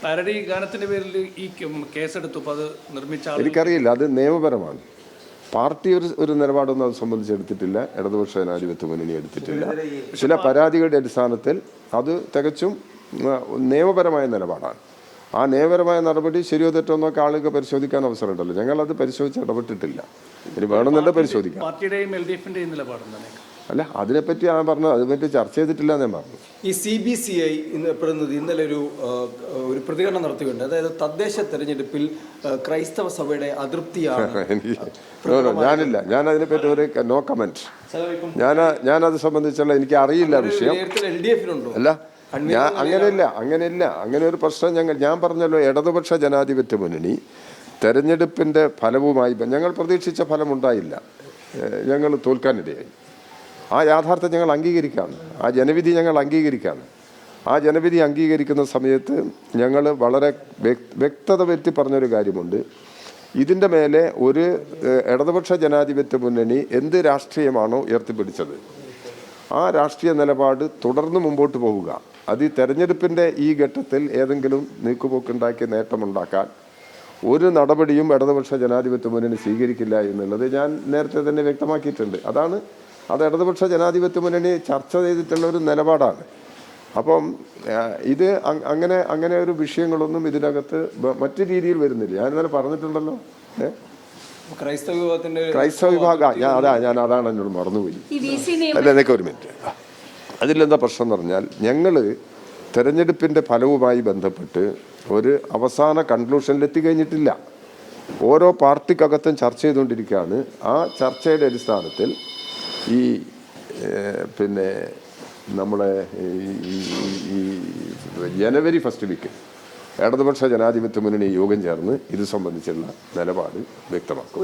Parody ഗാനത്തിന്റെ പേരിൽ ഈ കേസെടുത്തു. അപ്പോൾ അത് നിർമ്മിച്ച എനിക്കറിയില്ല, അത് നിയമപരമാണ്. പാർട്ടി ഒരു നിലപാടൊന്നും അത് സംബന്ധിച്ച് എടുത്തിട്ടില്ല. ഇടതുപക്ഷ ജനാധിപത്യ മുന്നണി എടുത്തിട്ടില്ല. ചില പരാതികളുടെ അടിസ്ഥാനത്തിൽ അത് തികച്ചും നിയമപരമായ നിലപാടാണ്. ആ നിയമപരമായ നടപടി ശരിയോ തെറ്റോ എന്നൊക്കെ ആളുകൾ പരിശോധിക്കാൻ അവസരമുണ്ടല്ലോ. ഞങ്ങളത് പരിശോധിച്ച് ഇടപെട്ടിട്ടില്ല. ഇനി വേണമെന്നുണ്ട് പരിശോധിക്കാം. പാർട്ടിയുടെയും LDFന്റെയും നിലപാടും അല്ല, അതിനെപ്പറ്റി ഞാൻ പറഞ്ഞത്, അതിനെപ്പറ്റി ചർച്ച ചെയ്തിട്ടില്ല ഞാൻ പറഞ്ഞു. ഈ CBCI പ്രതിനിധി ഇന്നലെ ഒരു പ്രതികരണം നടത്തുകയുണ്ട്. അതായത് തദ്ദേശ തെരഞ്ഞെടുപ്പിൽ ക്രൈസ്തവ സഭയുടെ അതൃപ്തിയാണ്. ഞാനില്ല, ഞാൻ അതിനെപ്പറ്റി ഒരു നോ കമന്റ്. ഞാനത് സംബന്ധിച്ചുള്ള എനിക്ക് അറിയില്ല വിഷയം. അല്ല, അങ്ങനെയില്ല. അങ്ങനെ ഒരു പ്രശ്നം ഞാൻ പറഞ്ഞല്ലോ. ഇടതുപക്ഷ ജനാധിപത്യ മുന്നണി തെരഞ്ഞെടുപ്പിന്റെ ഫലവുമായി ഞങ്ങൾ പ്രതീക്ഷിച്ച ഫലമുണ്ടായില്ല. ഞങ്ങൾ തോൽക്കാനിടയായി. ആ യാഥാർത്ഥ്യം ഞങ്ങൾ അംഗീകരിക്കുകയാണ്. ആ ജനവിധി ഞങ്ങൾ അംഗീകരിക്കുകയാണ്. ആ ജനവിധി അംഗീകരിക്കുന്ന സമയത്ത് ഞങ്ങൾ വളരെ വ്യക്തത വരുത്തി പറഞ്ഞൊരു കാര്യമുണ്ട്. ഇതിൻ്റെ മേലെ ഒരു ഇടതുപക്ഷ ജനാധിപത്യ മുന്നണി എന്ത് രാഷ്ട്രീയമാണോ ഉയർത്തിപ്പിടിച്ചത്, ആ രാഷ്ട്രീയ നിലപാട് തുടർന്ന് മുമ്പോട്ട് പോവുക. അത് ഈ തെരഞ്ഞെടുപ്പിൻ്റെ ഈ ഘട്ടത്തിൽ ഏതെങ്കിലും നീക്കുപോക്കുണ്ടാക്കി നേട്ടമുണ്ടാക്കാൻ ഒരു നടപടിയും ഇടതുപക്ഷ ജനാധിപത്യ മുന്നണി സ്വീകരിക്കില്ല എന്നുള്ളത് ഞാൻ നേരത്തെ തന്നെ വ്യക്തമാക്കിയിട്ടുണ്ട്. അത് ഇടതുപക്ഷ ജനാധിപത്യ മുന്നണി ചർച്ച ചെയ്തിട്ടുള്ള ഒരു നിലപാടാണ്. അപ്പം ഇത് അങ്ങനെ ഒരു വിഷയങ്ങളൊന്നും ഇതിനകത്ത് മറ്റു രീതിയിൽ വരുന്നില്ല. ഞാൻ ഇന്നലെ പറഞ്ഞിട്ടുണ്ടല്ലോ, ക്രൈസ്തവ വിഭാഗം. അതാണ് എന്നോട് മറന്നുപോയി. അല്ല, എന്നൊക്കെ ഒരു മിനിറ്റ്. അതിലെന്താ പ്രശ്നം എന്ന് പറഞ്ഞാൽ, ഞങ്ങൾ തെരഞ്ഞെടുപ്പിൻ്റെ ഫലവുമായി ബന്ധപ്പെട്ട് ഒരു അവസാന കൺക്ലൂഷനിലെത്തി കഴിഞ്ഞിട്ടില്ല. ഓരോ പാർട്ടിക്കകത്തും ചർച്ച ചെയ്തുകൊണ്ടിരിക്കുകയാണ്. ആ ചർച്ചയുടെ അടിസ്ഥാനത്തിൽ ഈ നമ്മുടെ ഈ ജനുവരി 1 വീക്ക് ഇടതുപക്ഷ ജനാധിപത്യ മുന്നണി യോഗം ചേർന്ന് ഇത് സംബന്ധിച്ചുള്ള നിലപാട് വ്യക്തമാക്കും.